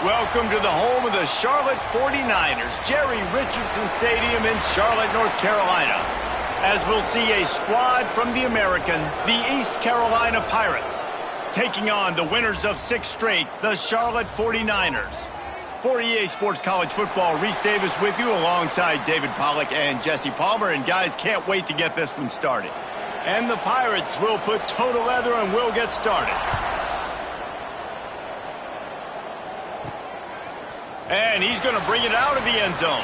Welcome to the home of the Charlotte 49ers, Jerry Richardson Stadium in Charlotte, North Carolina. As we'll see a squad from the American, the East Carolina Pirates, taking on the winners of 6 straight, the Charlotte 49ers. For EA Sports College Football, Reese Davis with you alongside David Pollack and Jesse Palmer. And guys, can't wait to get this one started. And the Pirates will put toe to leather and will get started. And he's going to bring it out of the end zone.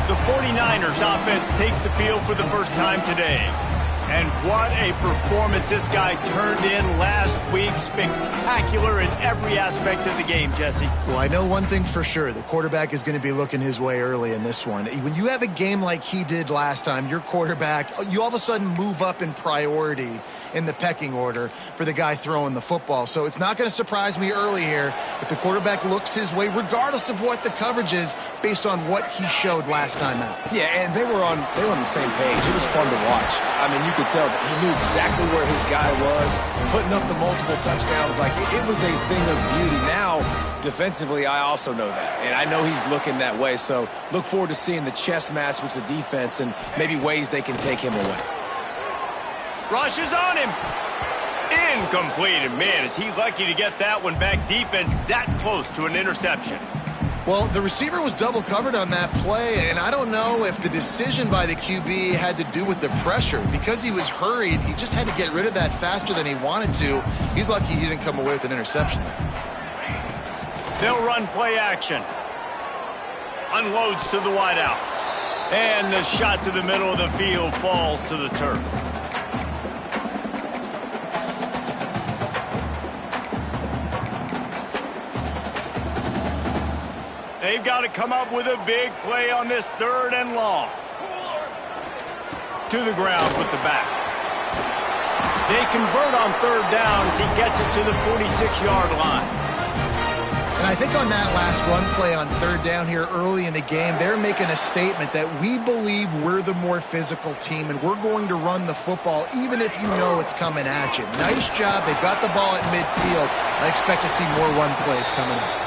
The 49ers offense takes the field for the first time today. And what a performance this guy turned in last week. Spectacular in every aspect of the game, Jesse. Well, I know one thing for sure. The quarterback is going to be looking his way early in this one. When you have a game like he did last time, your quarterback, you all of a sudden move up in priority in the pecking order for the guy throwing the football. So it's not going to surprise me early here if the quarterback looks his way, regardless of what the coverage is, based on what he showed last time out. Yeah, and they were on the same page. It was fun to watch. I mean, you could tell that he knew exactly where his guy was, putting up the multiple touchdowns. Like, it was a thing of beauty. Now, defensively, I also know that, and I know he's looking that way. So look forward to seeing the chess match with the defense and maybe ways they can take him away. Rush is on him. Incomplete. And man, is he lucky to get that one back. Defense that close to an interception. Well, the receiver was double covered on that play, and I don't know if the decision by the QB had to do with the pressure. Because he was hurried, he just had to get rid of that faster than he wanted to. He's lucky he didn't come away with an interception there. They'll run play action. Unloads to the wideout. And the shot to the middle of the field falls to the turf. They've got to come up with a big play on this 3rd and long. To the ground with the back. They convert on 3rd down as he gets it to the 46-yard line. And I think on that last run play on 3rd down here early in the game, they're making a statement that we believe we're the more physical team and we're going to run the football even if you know it's coming at you. Nice job. They've got the ball at midfield. I expect to see more run plays coming up.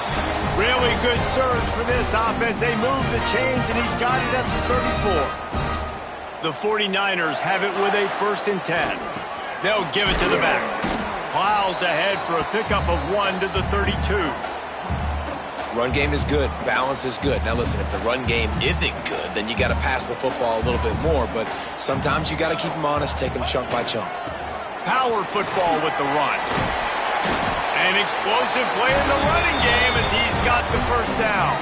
Really good surge for this offense. They move the chains, and he's got it at the 34. The 49ers have it with a 1st and 10. They'll give it to the back. Plows ahead for a pickup of 1 to the 32. Run game is good. Balance is good. Now, listen, if the run game isn't good, then you got to pass the football a little bit more. But sometimes you got to keep them honest, take them chunk by chunk. Power football with the run. An explosive play in the running game as he's got the 1st down.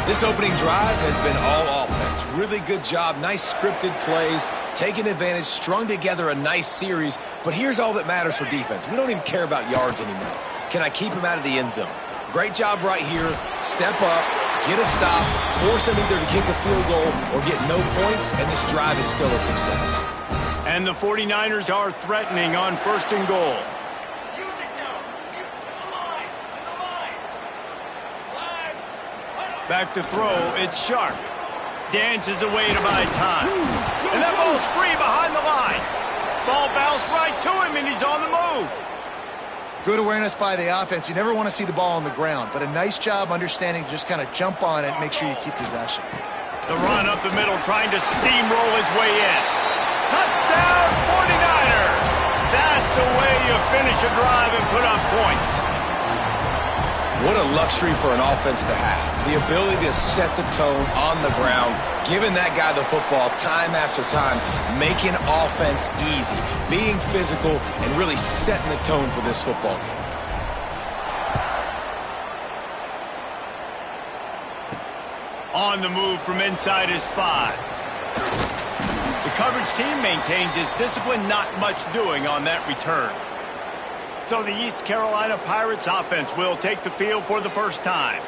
This opening drive has been all offense. Really good job. Nice scripted plays, taking advantage, strung together a nice series. But here's all that matters for defense. We don't even care about yards anymore. Can I keep him out of the end zone? Great job right here. Step up, get a stop, force him either to kick a field goal or get no points, and this drive is still a success. And the 49ers are threatening on 1st and goal. Back to throw, it's Sharp. Dances away to buy time. And that ball's free behind the line. Ball bounced right to him, and he's on the move. Good awareness by the offense. You never want to see the ball on the ground, but a nice job understanding to just kind of jump on it and make sure you keep possession. The run up the middle, trying to steamroll his way in. Touchdown, 49ers! That's the way you finish a drive and put up points. What a luxury for an offense to have. The ability to set the tone on the ground, giving that guy the football time after time, making offense easy, being physical, and really setting the tone for this football game. On the move from inside his 5. The coverage team maintains his discipline, not much doing on that return. So the East Carolina Pirates offense will take the field for the first time.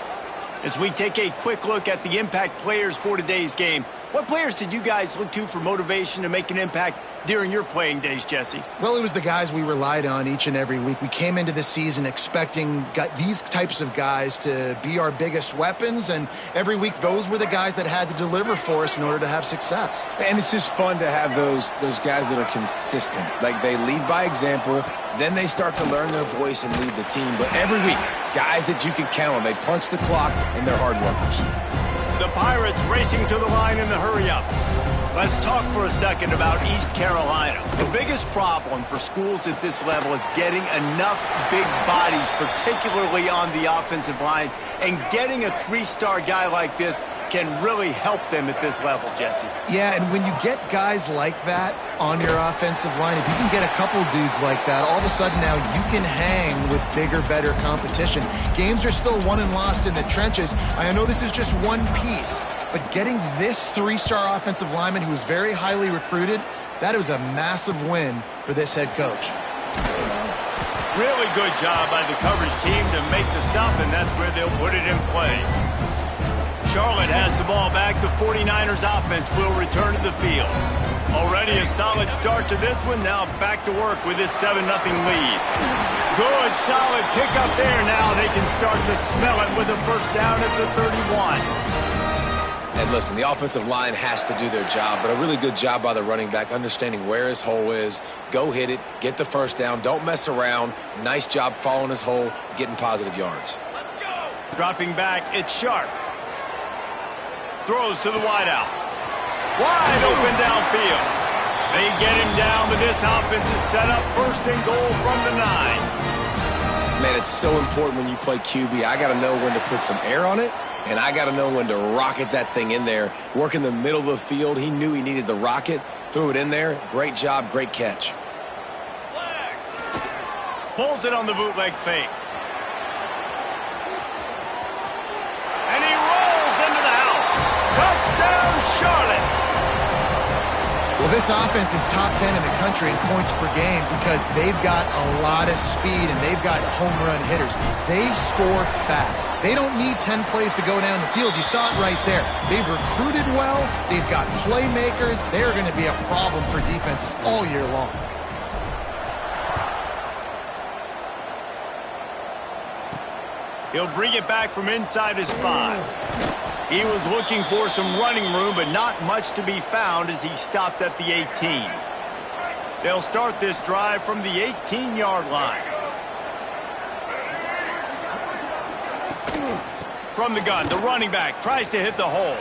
As we take a quick look at the impact players for today's game, What players did you guys look to for motivation to make an impact during your playing days, Jesse? Well, it was the guys we relied on each and every week. We came into the season expecting these types of guys to be our biggest weapons, and every week those were the guys that had to deliver for us in order to have success. And it's just fun to have those guys that are consistent. Like, they lead by example, then they start to learn their voice and lead the team. But every week, guys that you can count on, they punch the clock, and they're hard workers. The Pirates racing to the line in the hurry-up. Let's talk for a second about East Carolina. The biggest problem for schools at this level is getting enough big bodies, particularly on the offensive line, and getting a three-star guy like this can really help them at this level, Jesse. Yeah, and when you get guys like that on your offensive line, if you can get a couple dudes like that, all of a sudden now you can hang with bigger, better competition. Games are still won and lost in the trenches. I know this is just one piece, but getting this three-star offensive lineman who was very highly recruited, that was a massive win for this head coach. Really good job by the coverage team to make the stop, and that's where they'll put it in play. Charlotte has the ball back. The 49ers offense will return to the field. Already a solid start to this one. Now back to work with this 7-0 lead. Good, solid pickup there. Now they can start to smell it with a first down at the 31. And listen, the offensive line has to do their job, but a really good job by the running back, understanding where his hole is. Go hit it, get the first down, don't mess around. Nice job following his hole, getting positive yards. Let's go. Dropping back, it's Sharp. Throws to the wideout. Wide open downfield. They get him down, but this offense is set up first and goal from the 9. Man, it's so important when you play QB. I got to know when to put some air on it, and I got to know when to rocket that thing in there. Work in the middle of the field. He knew he needed the rocket. Threw it in there. Great job, great catch. Pulls it on the bootleg fake. And he rolls into the house. Touchdown, Charlotte. Well, this offense is top 10 in the country in points per game because they've got a lot of speed and they've got home run hitters. They score fast. They don't need 10 plays to go down the field. You saw it right there. They've recruited well. They've got playmakers. They're going to be a problem for defenses all year long. He'll bring it back from inside his 5. He was looking for some running room, but not much to be found as he stopped at the 18. They'll start this drive from the 18-yard line. From the gun, the running back tries to hit the hole.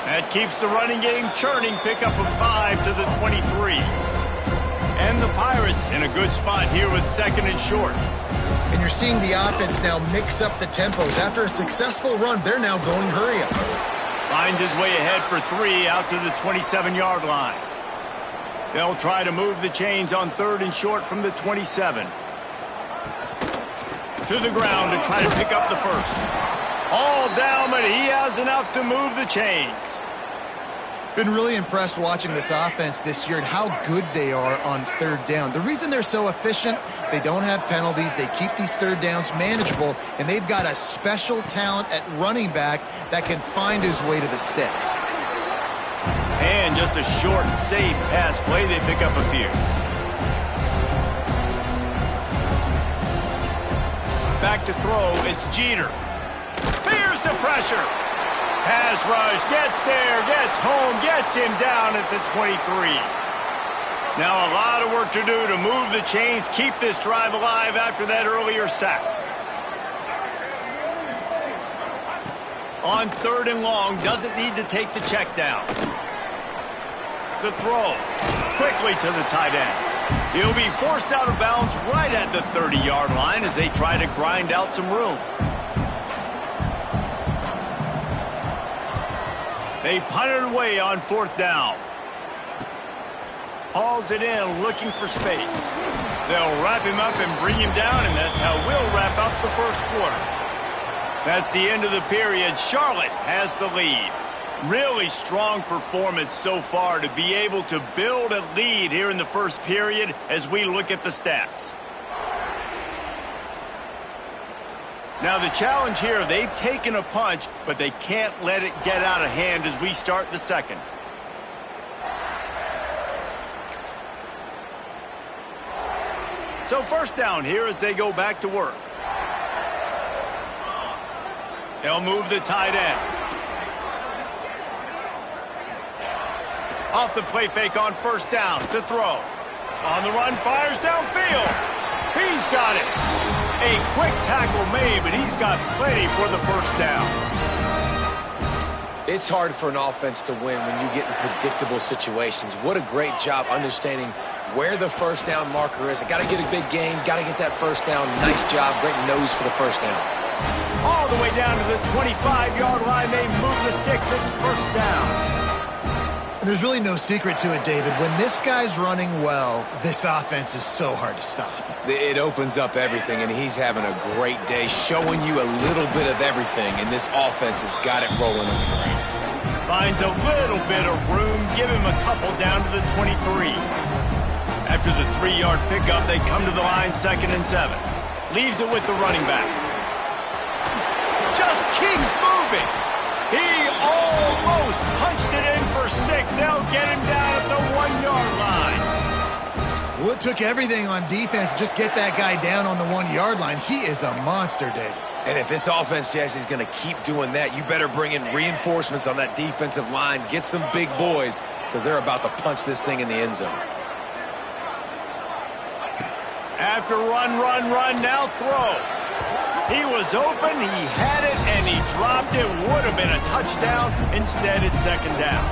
That keeps the running game churning. Pickup of 5 to the 23. And the Pirates in a good spot here with second and short. And you're seeing the offense now mix up the tempos. After a successful run, they're now going hurry up. Finds his way ahead for 3 out to the 27-yard line. They'll try to move the chains on third and short from the 27. To the ground to try to pick up the first. All down, but he has enough to move the chains. Been really impressed watching this offense this year and how good they are on third down. The reason they're so efficient, they don't have penalties, they keep these third downs manageable, and they've got a special talent at running back that can find his way to the sticks. And just a short, safe pass play, they pick up a few. Back to throw, it's Jeter. Fears the pressure. Pass rush, gets there, gets home, gets him down at the 23. Now a lot of work to do to move the chains, keep this drive alive after that earlier sack. On third and long, doesn't need to take the check down. The throw, quickly to the tight end. He'll be forced out of bounds right at the 30-yard line as they try to grind out some room. They punt it away on fourth down. Hauls it in, looking for space. They'll wrap him up and bring him down, and that's how we'll wrap up the first quarter. That's the end of the period. Charlotte has the lead. Really strong performance so far to be able to build a lead here in the first period as we look at the stats. Now the challenge here, they've taken a punch, but they can't let it get out of hand as we start the second. So first down here as they go back to work. They'll move the tight end. Off the play fake on first down to throw. On the run, fires downfield. He's got it. A quick tackle made, but he's got plenty for the first down. It's hard for an offense to win when you get in predictable situations. What a great job understanding where the first down marker is. I got to get a big gain, got to get that first down. Nice job, great nose for the first down. All the way down to the 25-yard line, they move the sticks. It's first down. And there's really no secret to it, David. When this guy's running well, this offense is so hard to stop. It opens up everything, and he's having a great day, showing you a little bit of everything, and this offense has got it rolling on the ground. Finds a little bit of room, give him a couple down to the 23. After the 3-yard pickup, they come to the line 2nd and 7. Leaves it with the running back. Just keeps moving. He almost punched it in for 6. They'll get him down at the 1-yard line. Well, it took everything on defense to just get that guy down on the 1-yard line. He is a monster, David. And if this offense, Jesse, is going to keep doing that, you better bring in reinforcements on that defensive line. Get some big boys, because they're about to punch this thing in the end zone. After run, now throw. He was open, he had it, and he dropped it. Would have been a touchdown. Instead, it's 2nd down.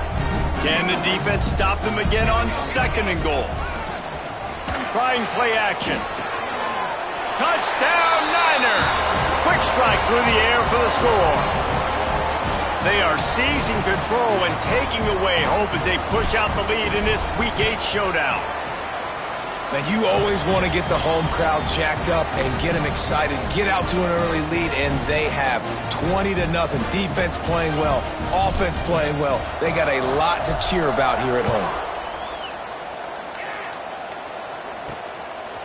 Can the defense stop them again on 2nd and goal? Trying play action. Touchdown, Niners! Quick strike through the air for the score. They are seizing control and taking away hope as they push out the lead in this Week 8 showdown. Now, you always want to get the home crowd jacked up and get them excited, get out to an early lead, and they have 20-0. Defense playing well, offense playing well. They got a lot to cheer about here at home.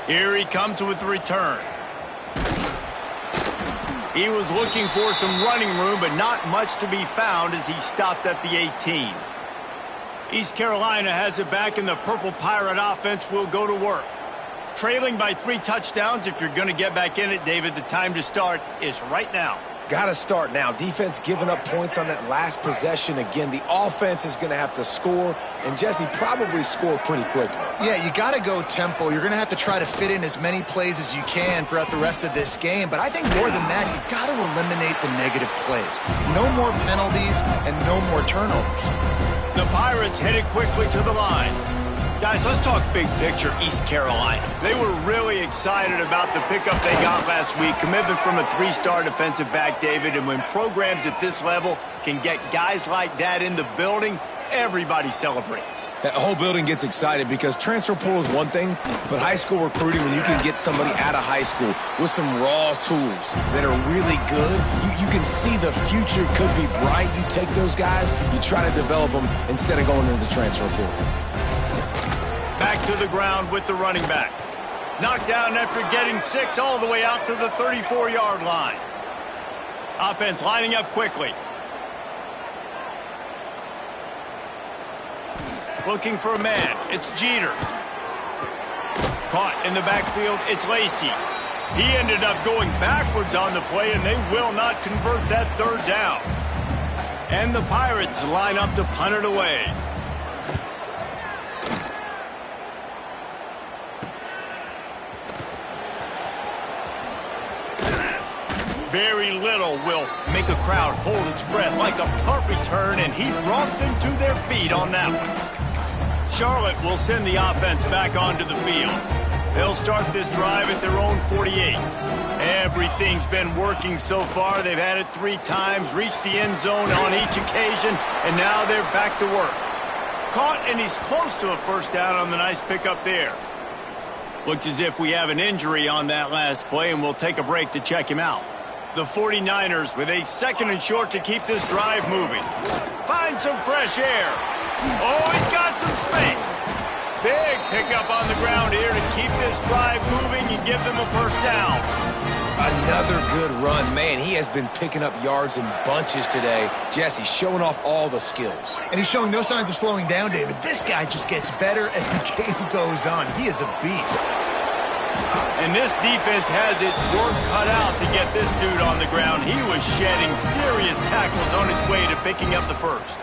Here he comes with the return. He was looking for some running room, but not much to be found as he stopped at the 18. East Carolina has it back, and the Purple Pirate offense will go to work. Trailing by 3 touchdowns. If you're going to get back in it, David, the time to start is right now. Got to start now. Defense giving up points on that last possession again. The offense is going to have to score, and Jesse probably score pretty quickly. Yeah, you got to go tempo. You're going to have to try to fit in as many plays as you can throughout the rest of this game. But I think more than that, you got to eliminate the negative plays. No more penalties and no more turnovers. The Pirates headed quickly to the line. Guys, let's talk big picture East Carolina. They were really excited about the pickup they got last week. Commitment from a 3-star defensive back, David. And when programs at this level can get guys like that in the building, everybody celebrates. That whole building gets excited because transfer portal is one thing, but high school recruiting, when you can get somebody out of high school with some raw tools that are really good, you can see the future could be bright. You take those guys, you try to develop them instead of going into the transfer portal. Back to the ground with the running back. Knocked down after getting 6 all the way out to the 34-yard line. Offense lining up quickly. Looking for a man. It's Jeter. Caught in the backfield. It's Lacey. He ended up going backwards on the play, and they will not convert that 3rd down. And the Pirates line up to punt it away. Very little will make a crowd hold its breath like a punt return, and he brought them to their feet on that one. Charlotte will send the offense back onto the field. They'll start this drive at their own 48. Everything's been working so far. They've had it 3 times, reached the end zone on each occasion, and now they're back to work. Caught, and he's close to a first down on the nice pickup there. Looks as if we have an injury on that last play, and we'll take a break to check him out. The 49ers with a 2nd and short to keep this drive moving. Find some fresh air. Oh, he's got some space. Big pickup on the ground here to keep this drive moving and give them a first down. Another good run. Man, he has been picking up yards in bunches today. Jesse showing off all the skills. And he's showing no signs of slowing down, David. This guy just gets better as the game goes on. He is a beast. And this defense has its work cut out to get this dude on the ground. He was shedding serious tackles on his way to picking up the first.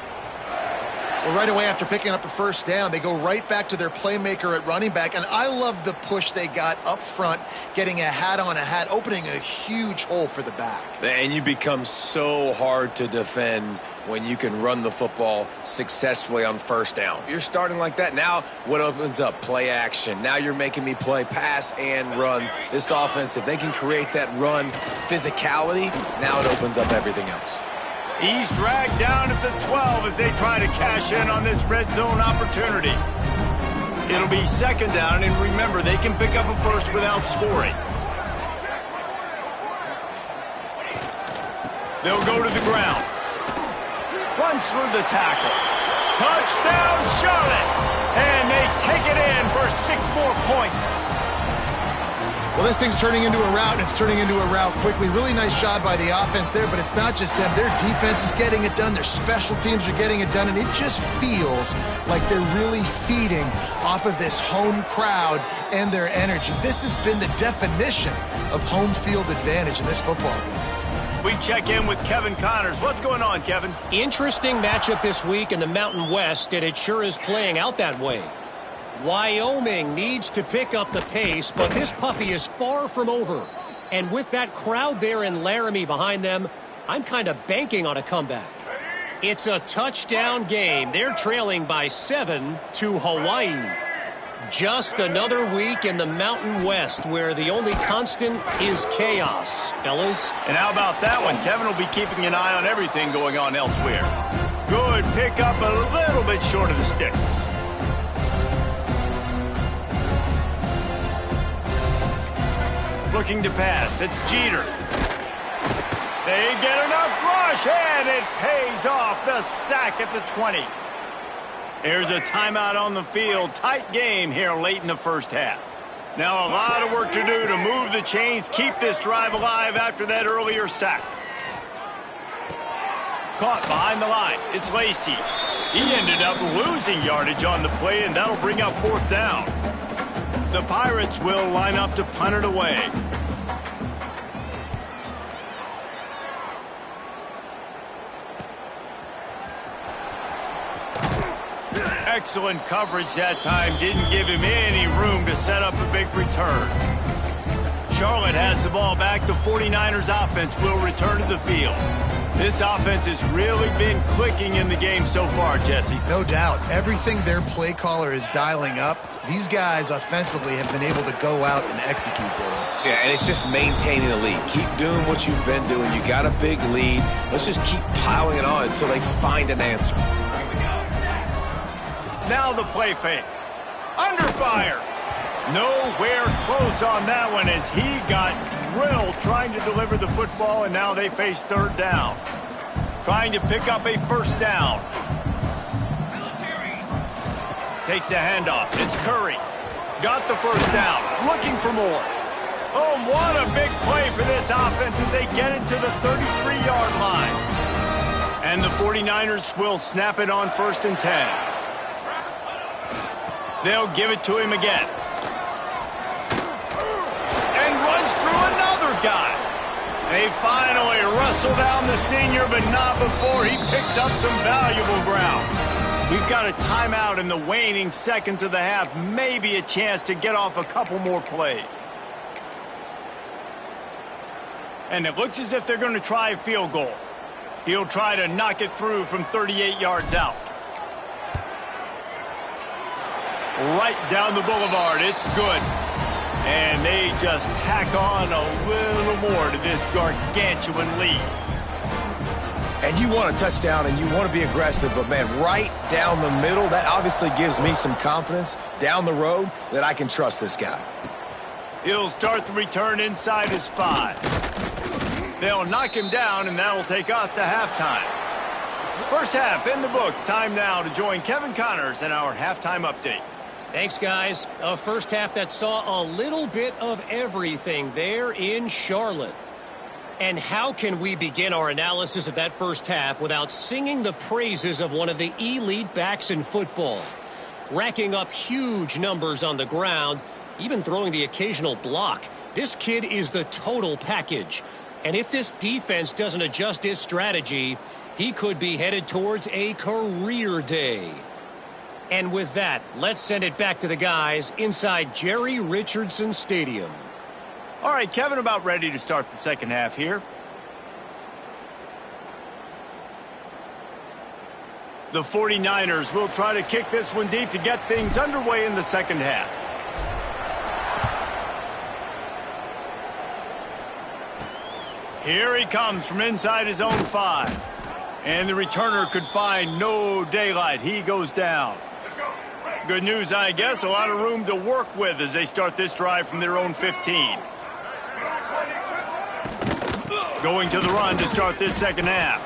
Well, right away after picking up a first down, they go right back to their playmaker at running back. And I love the push they got up front, getting a hat on a hat, opening a huge hole for the back. And you become so hard to defend when you can run the football successfully on first down. You're starting like that. Now what opens up? Play action. Now you're making me play pass and run. This offense, if they can create that run physicality, now it opens up everything else. He's dragged down at the 12 as they try to cash in on this red zone opportunity. It'll be second down, and remember, they can pick up a first without scoring. They'll go to the ground. Runs through the tackle. Touchdown, Charlotte! And they take it in for 6 more points. Well, this thing's turning into a rout, and it's turning into a rout quickly. Really nice job by the offense there, but it's not just them. Their defense is getting it done. Their special teams are getting it done, and it just feels like they're really feeding off of this home crowd and their energy. This has been the definition of home field advantage in this football game. We check in with Kevin Connors. What's going on, Kevin? Interesting matchup this week in the Mountain West, and it sure is playing out that way. Wyoming needs to pick up the pace, but this puppy is far from over. And with that crowd there in Laramie behind them, I'm kind of banking on a comeback. It's a touchdown game. They're trailing by 7 to Hawaii. Just another week in the Mountain West where the only constant is chaos, fellas. And how about that one? Kevin will be keeping an eye on everything going on elsewhere. Good pickup, a little bit short of the sticks. Looking to pass. It's Jeter. They get enough rush, and it pays off. The sack at the 20. There's a timeout on the field. Tight game here late in the first half. Now a lot of work to do to move the chains, keep this drive alive after that earlier sack. Caught behind the line. It's Lacey. He ended up losing yardage on the play, and that'll bring up 4th down. The Pirates will line up to punt it away. Excellent coverage that time. Didn't give him any room to set up a big return. Charlotte has the ball back. The 49ers offense will return to the field. This offense has really been clicking in the game so far, Jesse. No doubt. Everything their play caller is dialing up, these guys offensively have been able to go out and execute there. Yeah, and it's just maintaining the lead. Keep doing what you've been doing. You got a big lead. Let's just keep piling it on until they find an answer. Now the play fake. Under fire. Nowhere close on that one as he got drilled trying to deliver the football, and now they face 3rd down. Trying to pick up a 1st down. Takes a handoff. It's Curry. Got the 1st down. Looking for more. Oh, what a big play for this offense as they get it to the 33-yard line. And the 49ers will snap it on 1st and 10. They'll give it to him again. And runs through another guy. They finally wrestle down the senior, but not before he picks up some valuable ground. We've got a timeout in the waning seconds of the half. Maybe a chance to get off a couple more plays. And it looks as if they're going to try a field goal. He'll try to knock it through from 38 yards out. Right down the boulevard. It's good. And they just tack on a little more to this gargantuan lead. And you want a touchdown and you want to be aggressive, but, man, right down the middle, that obviously gives me some confidence down the road that I can trust this guy. He'll start the return inside his 5. They'll knock him down, and that'll take us to halftime. First half in the books. Time now to join Kevin Connors in our halftime update. Thanks, guys. A first half that saw a little bit of everything there in Charlotte. And how can we begin our analysis of that first half without singing the praises of one of the elite backs in football? Racking up huge numbers on the ground, even throwing the occasional block. This kid is the total package. And if this defense doesn't adjust its strategy, he could be headed towards a career day. And with that, let's send it back to the guys inside Jerry Richardson Stadium. All right, Kevin, about ready to start the second half here. The 49ers will try to kick this one deep to get things underway in the second half. Here he comes from inside his own 5. And the returner could find no daylight. He goes down. Good news, I guess. A lot of room to work with as they start this drive from their own 15. Going to the run to start this second half.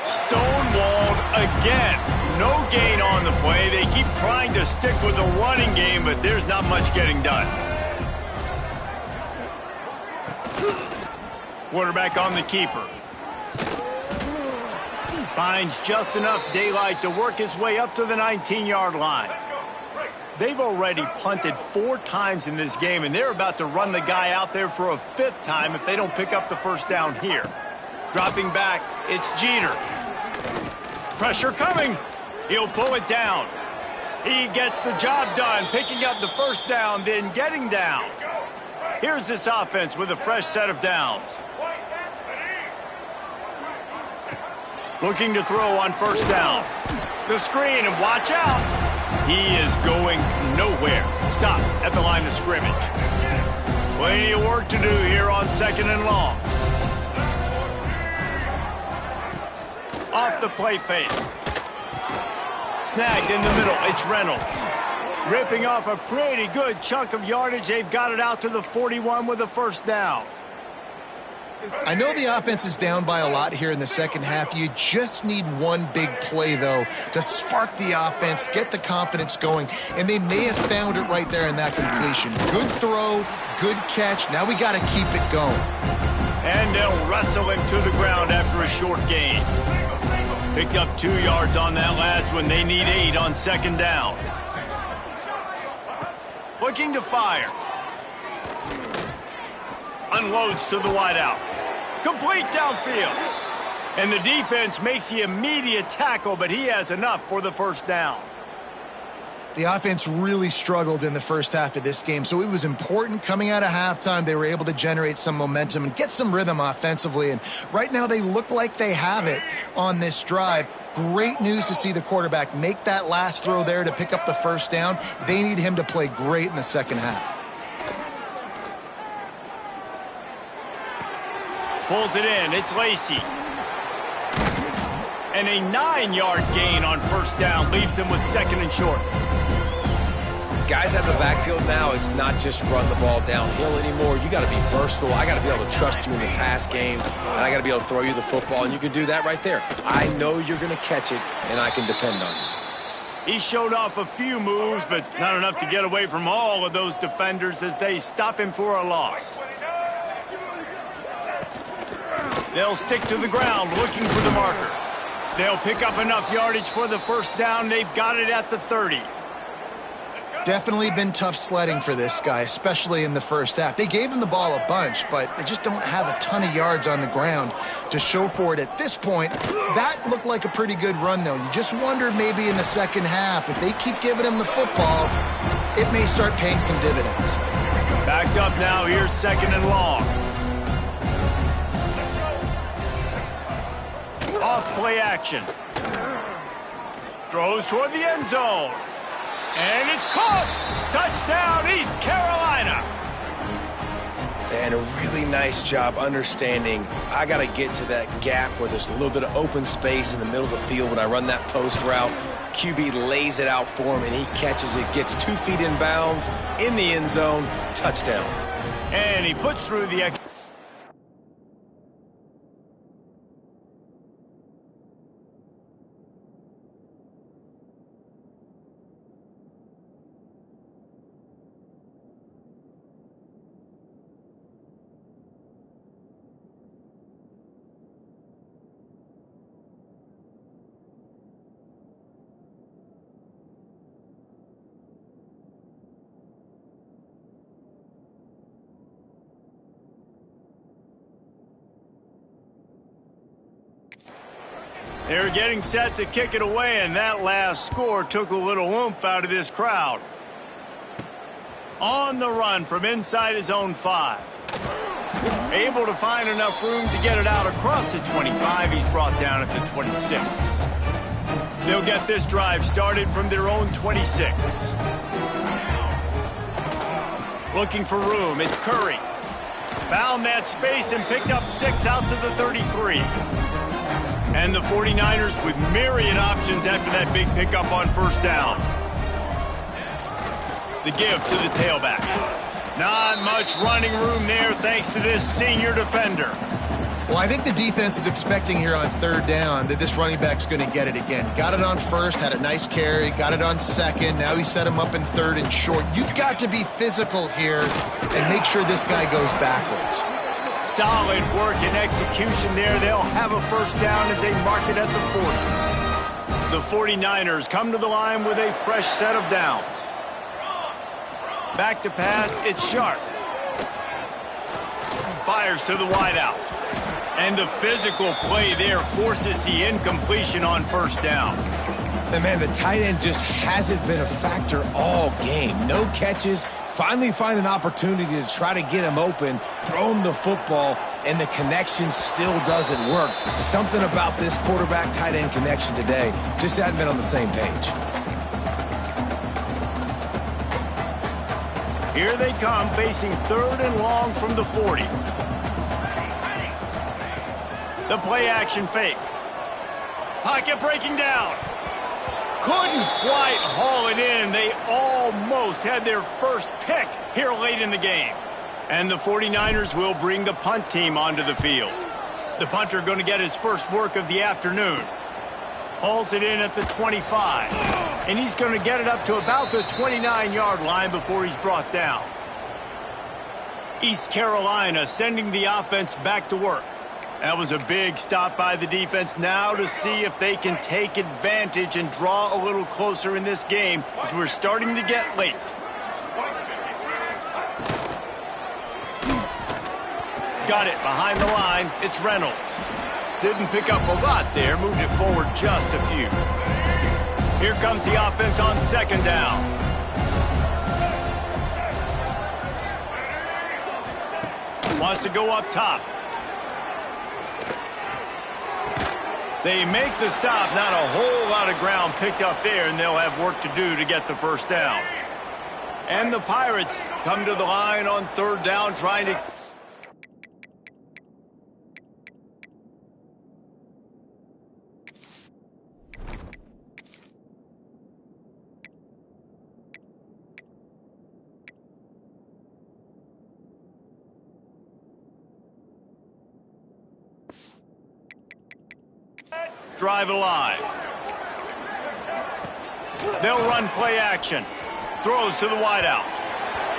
Stonewalled again. No gain on the play. They keep trying to stick with the running game, but there's not much getting done. Quarterback on the keeper. Finds just enough daylight to work his way up to the 19-yard line. They've already punted 4 times in this game, and they're about to run the guy out there for a 5th time if they don't pick up the first down here. Dropping back, it's Jeter. Pressure coming. He'll pull it down. He gets the job done, picking up the first down, then getting down. Here's this offense with a fresh set of downs. Looking to throw on first down. The screen, and watch out. He is going nowhere. Stop at the line of scrimmage. Plenty of work to do here on 2nd and long. Off the play fake. Snagged in the middle. It's Reynolds. Ripping off a pretty good chunk of yardage. They've got it out to the 41 with a first down. I know the offense is down by a lot here in the second half. You just need one big play, though, to spark the offense, get the confidence going, and they may have found it right there in that completion. Good throw, good catch. Now we got to keep it going. And they'll wrestle him to the ground after a short gain. Picked up 2 yards on that last one. They need 8 on 2nd down. Looking to fire. Unloads to the wideout. Complete downfield. And the defense makes the immediate tackle, but he has enough for the first down. The offense really struggled in the first half of this game, so it was important coming out of halftime. They were able to generate some momentum and get some rhythm offensively, and right now they look like they have it on this drive. Great news to see the quarterback make that last throw there to pick up the first down. They need him to play great in the second half. Pulls it in. It's Lacy. And a 9-yard gain on first down leaves him with 2nd and short. Guys at the backfield now, it's not just run the ball downhill anymore. You got to be versatile. I got to be able to trust you in the pass game, and I got to be able to throw you the football, and you can do that right there. I know you're going to catch it, and I can depend on you. He showed off a few moves, but not enough to get away from all of those defenders as they stop him for a loss. They'll stick to the ground looking for the marker. They'll pick up enough yardage for the first down. They've got it at the 30. Definitely been tough sledding for this guy, especially in the first half. They gave him the ball a bunch, but they just don't have a ton of yards on the ground to show for it at this point. That looked like a pretty good run, though. You just wonder maybe in the second half, if they keep giving him the football, it may start paying some dividends. Backed up now. Here's 2nd and long. Off play action. Throws toward the end zone. And it's caught. Touchdown, East Carolina. And a really nice job understanding I got to get to that gap where there's a little bit of open space in the middle of the field when I run that post route. QB lays it out for him, and he catches it, gets 2 feet in bounds, in the end zone, touchdown. And he puts through the extra. They're getting set to kick it away, and that last score took a little oomph out of this crowd. On the run from inside his own 5. Able to find enough room to get it out across the 25. He's brought down at the 26. They'll get this drive started from their own 26. Looking for room, it's Curry. Found that space and picked up 6 out to the 33. And the 49ers with myriad options after that big pickup on first down. The give to the tailback. Not much running room there thanks to this senior defender. Well, I think the defense is expecting here on third down that this running back's going to get it again. Got it on first, had a nice carry, got it on second. Now he set him up in third and short. You've got to be physical here and make sure this guy goes backwards. Solid work and execution there. They'll have a first down as they mark it at the 40. The 49ers come to the line with a fresh set of downs. Back to pass, it's Sharp. Fires to the wideout. And the physical play there forces the incompletion on first down. And man, the tight end just hasn't been a factor all game. No catches. Finally find an opportunity to try to get him open, throw him the football, and the connection still doesn't work. Something about this quarterback-tight end connection today just hasn't been on the same page. Here they come, facing third and long from the 40. The play-action fake. Pocket breaking down. Couldn't quite haul it in. They almost had their first pick here late in the game. And the 49ers will bring the punt team onto the field. The punter going to get his first work of the afternoon. Hauls it in at the 25. And he's going to get it up to about the 29-yard line before he's brought down. East Carolina sending the offense back to work. That was a big stop by the defense. Now to see if they can take advantage and draw a little closer in this game as we're starting to get late. Got it behind the line. It's Reynolds. Didn't pick up a lot there. Moved it forward just a few. Here comes the offense on second down. Wants to go up top. They make the stop. Not a whole lot of ground picked up there, and they'll have work to do to get the first down. And the Pirates come to the line on third down, trying to... drive alive. They'll run play action. Throws to the wideout.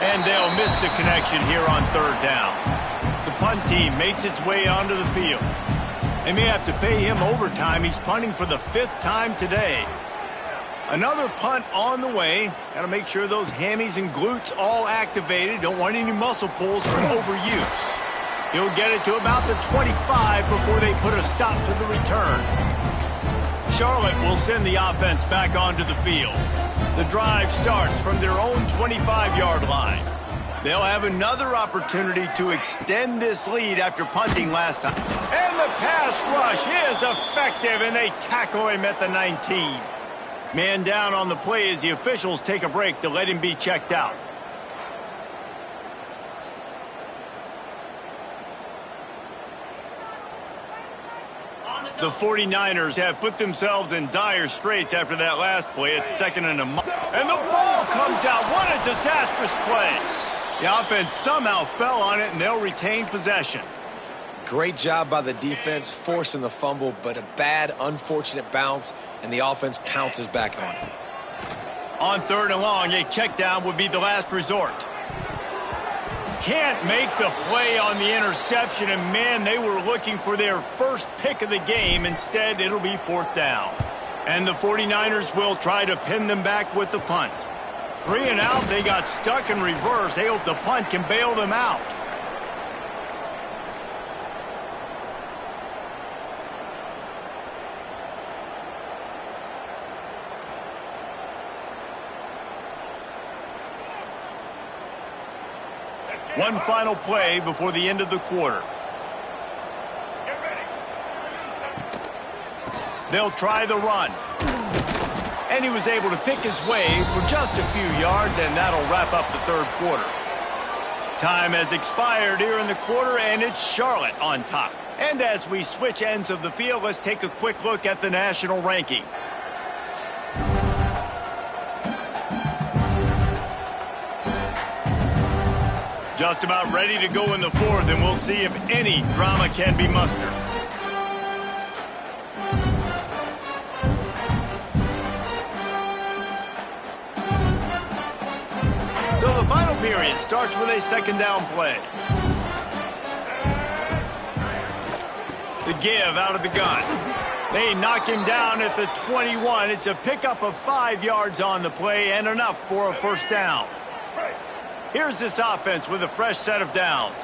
And they'll miss the connection here on third down. The punt team makes its way onto the field. They may have to pay him overtime. He's punting for the 5th time today. Another punt on the way. Got to make sure those hammies and glutes all activated. Don't want any muscle pulls from overuse. He'll get it to about the 25 before they put a stop to the return. Charlotte will send the offense back onto the field. The drive starts from their own 25-yard line. They'll have another opportunity to extend this lead after punting last time. And the pass rush is effective, and they tackle him at the 19. Man down on the play as the officials take a break to let him be checked out. The 49ers have put themselves in dire straits after that last play. It's second and a mile. And the ball comes out. What a disastrous play. The offense somehow fell on it, and they'll retain possession. Great job by the defense forcing the fumble, but a bad, unfortunate bounce, and the offense pounces back on it. On third and long, a check down would be the last resort. Can't make the play on the interception, and man, they were looking for their first pick of the game. Instead, it'll be fourth down. And the 49ers will try to pin them back with the punt. 3 and out, they got stuck in reverse. They hope the punt can bail them out. One final play before the end of the quarter. They'll try the run. And he was able to pick his way for just a few yards, and that'll wrap up the third quarter. Time has expired here in the quarter, and it's Charlotte on top. And as we switch ends of the field, let's take a quick look at the national rankings. Just about ready to go in the fourth, and we'll see if any drama can be mustered. So the final period starts with a second down play. The give out of the gun. They knock him down at the 21. It's a pickup of 5 yards on the play and enough for a first down. Here's this offense with a fresh set of downs.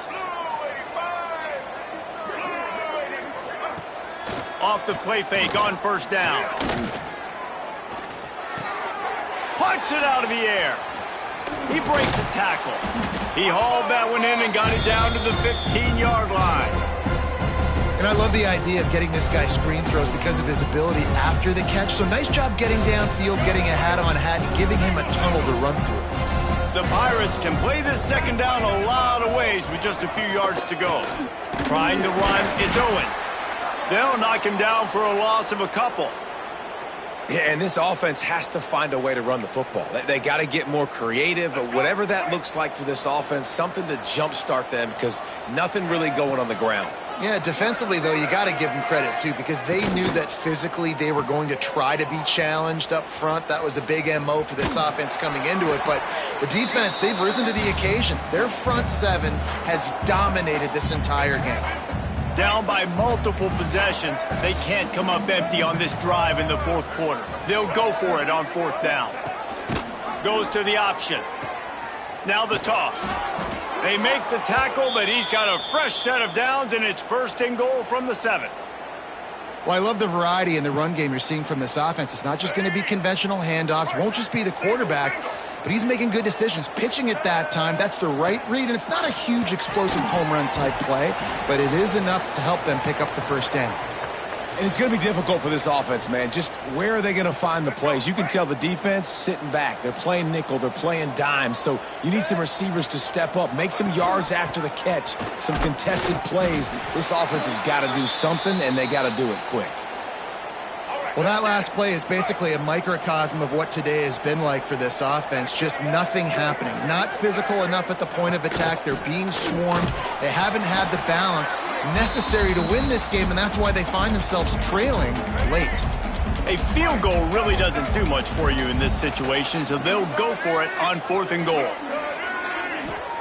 Off the play fake on first down. Punts it out of the air. He breaks a tackle. He hauled that one in and got it down to the 15-yard line. And I love the idea of getting this guy screen throws because of his ability after the catch. So nice job getting downfield, getting a hat-on-hat, and giving him a tunnel to run through. The Pirates can play this second down a lot of ways with just a few yards to go. Trying to run, it's Owens. They'll knock him down for a loss of a couple. Yeah, and this offense has to find a way to run the football. They got to get more creative, or whatever that looks like for this offense, something to jumpstart them because nothing really going on the ground. Yeah, defensively, though, you got to give them credit, too, because they knew that physically they were going to try to be challenged up front. That was a big MO for this offense coming into it. But the defense, they've risen to the occasion. Their front seven has dominated this entire game. Down by multiple possessions, they can't come up empty on this drive in the fourth quarter. They'll go for it on fourth down. Goes to the option. Now the toss. They make the tackle, but he's got a fresh set of downs, and it's first and goal from the 7. Well, I love the variety in the run game you're seeing from this offense. It's not just going to be conventional handoffs. Won't just be the quarterback, but he's making good decisions. Pitching at that time, that's the right read, and it's not a huge explosive home run type play, but it is enough to help them pick up the first down. And it's going to be difficult for this offense, man. Just where are they going to find the plays? You can tell the defense sitting back. They're playing nickel. They're playing dime. So you need some receivers to step up, make some yards after the catch, some contested plays. This offense has got to do something, and they got to do it quick. Well, that last play is basically a microcosm of what today has been like for this offense. Just nothing happening. Not physical enough at the point of attack. They're being swarmed. They haven't had the balance necessary to win this game, and that's why they find themselves trailing late. A field goal really doesn't do much for you in this situation, so they'll go for it on fourth and goal.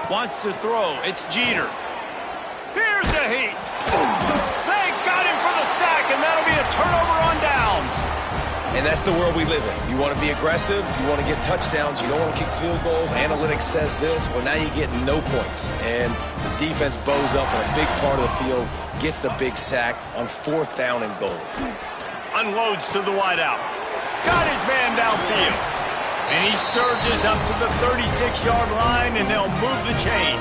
Wants to throw. It's Jeter. Here's a heat. They got him for the sack, and that'll be a turnover on downs. And that's the world we live in. You want to be aggressive. You want to get touchdowns. You don't want to kick field goals. Analytics says this. Well, now you get no points. And the defense bows up on a big part of the field, gets the big sack on fourth down and goal. Unloads to the wideout. Got his man downfield. And he surges up to the 36-yard line, and they'll move the chain.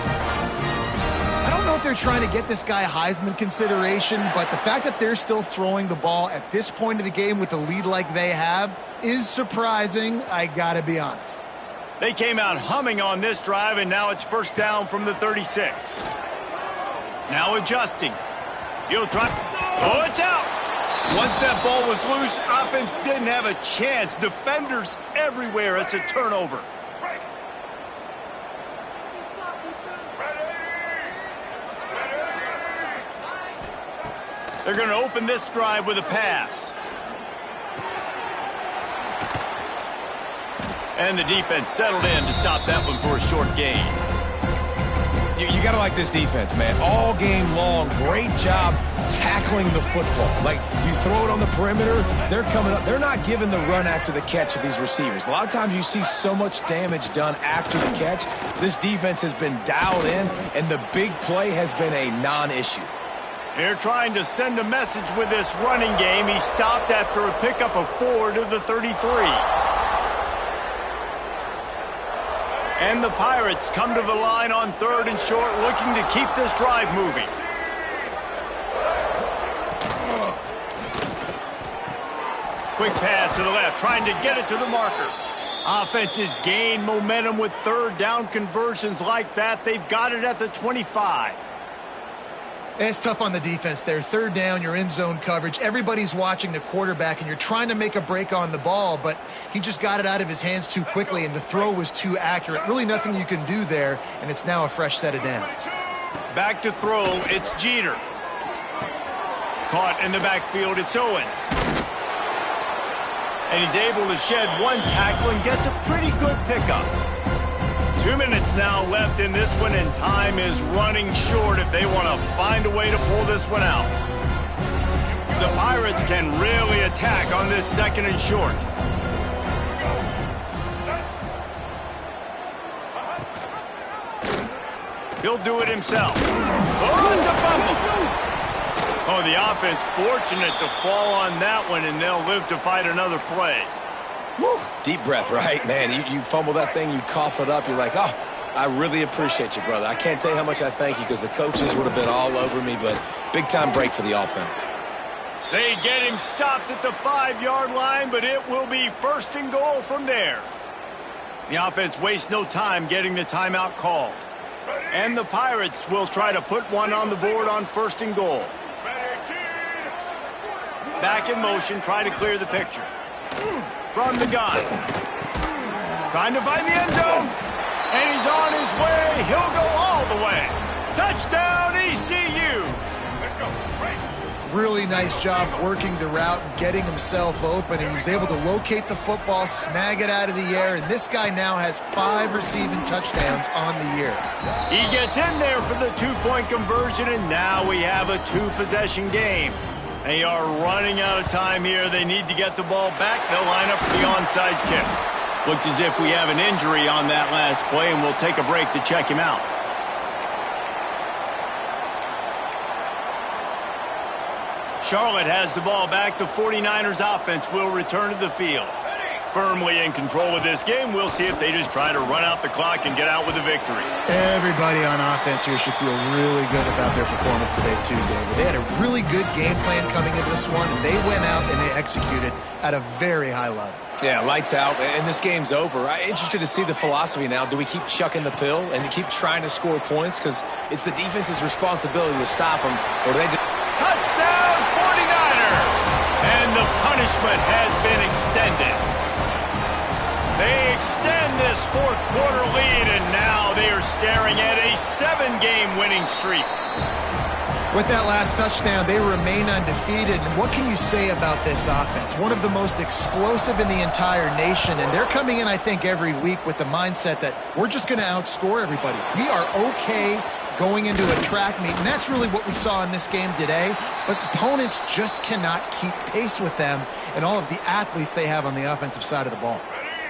I don't know if they're trying to get this guy Heisman consideration, but the fact that they're still throwing the ball at this point of the game with a lead like they have is surprising, I gotta be honest. They came out humming on this drive, and now it's first down from the 36. Now adjusting. He'll try. Oh, it's out. Once that ball was loose, offense didn't have a chance. Defenders everywhere. It's a turnover. They're going to open this drive with a pass. And the defense settled in to stop that one for a short gain. You got to like this defense, man. All game long, great job tackling the football. Like, you throw it on the perimeter, they're coming up. They're not giving the run after the catch to these receivers. A lot of times you see so much damage done after the catch. This defense has been dialed in, and the big play has been a non-issue. They're trying to send a message with this running game. He stopped after a pickup of 4 to the 33. And the Pirates come to the line on 3rd and short, looking to keep this drive moving. Quick pass to the left, trying to get it to the marker. Offenses gain momentum with 3rd down conversions like that. They've got it at the 25. It's tough on the defense there. 3rd down, you're in zone coverage. Everybody's watching the quarterback, and you're trying to make a break on the ball, but he just got it out of his hands too quickly, and the throw was too accurate. Really nothing you can do there, and it's now a fresh set of downs. Back to throw, it's Jeter. Caught in the backfield, it's Owens. And he's able to shed one tackle and gets a pretty good pickup. 2 minutes now left in this one, and time is running short if they want to find a way to pull this one out. The Pirates can really attack on this 2nd and short. He'll do it himself. Oh, it's a fumble. Oh, the offense fortunate to fall on that one, and they'll live to fight another play. Woo. Deep breath, right? Man, you fumble that thing, you cough it up, you're like, oh, I really appreciate you, brother. I can't tell you how much I thank you, because the coaches would have been all over me, but big-time break for the offense. They get him stopped at the 5-yard line, but it will be 1st and goal from there. The offense wastes no time getting the timeout called. And the Pirates will try to put one on the board on 1st and goal. Back in motion, trying to clear the picture. From the gun. Trying to find the end zone. And he's on his way. He'll go all the way. Touchdown, ECU. Let's go. Really nice job working the route, getting himself open, and he was able to locate the football, snag it out of the air, and this guy now has 5 receiving touchdowns on the year. He gets in there for the 2-point conversion, and now we have a 2-possession game. They are running out of time here. They need to get the ball back. They'll line up for the onside kick. Looks as if we have an injury on that last play, and we'll take a break to check him out. Charlotte has the ball back. The 49ers offense will return to the field. Firmly in control of this game. We'll see if they just try to run out the clock and get out with a victory. Everybody on offense here should feel really good about their performance today too, David. They had a really good game plan coming into this one, and they went out and they executed at a very high level. Yeah, lights out, and this game's over. I'm interested to see the philosophy now. Do we keep chucking the pill and keep trying to score points? Because it's the defense's responsibility to stop them, or they just... Touchdown, 49ers! And the punishment has been extended. They extend this 4th quarter lead, and now they are staring at a 7-game winning streak. With that last touchdown, they remain undefeated. And what can you say about this offense? One of the most explosive in the entire nation, and they're coming in, I think, every week with the mindset that we're just going to outscore everybody. We are okay going into a track meet, and that's really what we saw in this game today. But opponents just cannot keep pace with them and all of the athletes they have on the offensive side of the ball.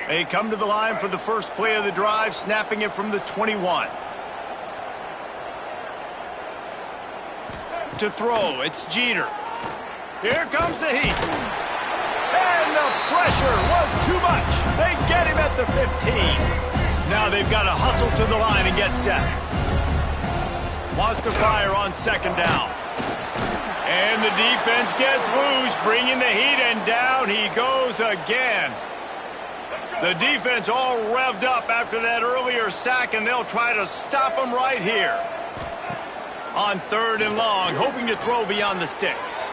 They come to the line for the first play of the drive, snapping it from the 21. To throw, it's Jeter. Here comes the heat. And the pressure was too much. They get him at the 15. Now they've got to hustle to the line and get set. Wants to fire on 2nd down. And the defense gets loose, bringing the heat, and down he goes again. The defense all revved up after that earlier sack, and they'll try to stop him right here. On 3rd and long, hoping to throw beyond the sticks.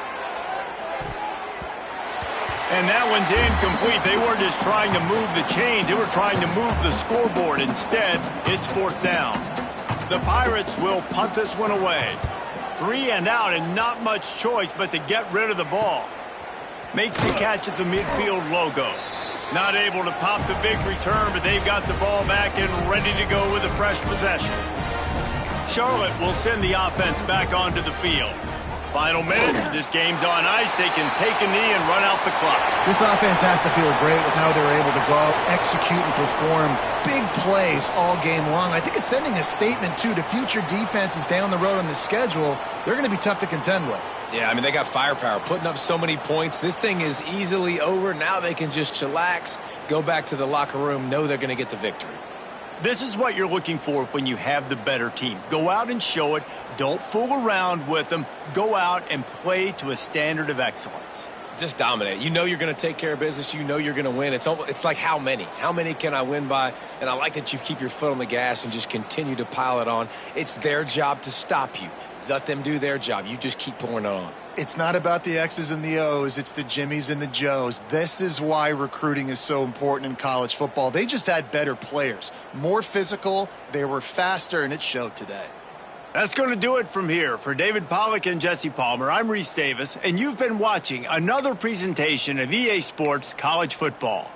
And that one's incomplete. They weren't just trying to move the chains. They were trying to move the scoreboard. Instead, it's 4th down. The Pirates will punt this one away. 3 and out, and not much choice but to get rid of the ball. Makes the catch at the midfield logo. Not able to pop the big return, but they've got the ball back and ready to go with a fresh possession. Charlotte will send the offense back onto the field. Final minute, this game's on ice. They can take a knee and run out the clock. This offense has to feel great with how they're able to go out, execute, and perform big plays all game long. I think it's sending a statement, too, to future defenses down the road on the schedule. They're going to be tough to contend with. Yeah, I mean, they got firepower, putting up so many points. This thing is easily over. Now they can just chillax, go back to the locker room, know they're going to get the victory. This is what you're looking for when you have the better team. Go out and show it. Don't fool around with them. Go out and play to a standard of excellence. Just dominate. You know you're going to take care of business. You know you're going to win. It's like how many? How many can I win by? And I like that you keep your foot on the gas and just continue to pile it on. It's their job to stop you. Let them do their job. You just keep pouring it on. It's not about the X's and the O's. It's the Jimmies and the Joes. This is why recruiting is so important in college football. They just had better players, more physical. They were faster, and it showed today. That's going to do it from here. For David Pollack and Jesse Palmer, I'm Reese Davis, and you've been watching another presentation of EA Sports College Football.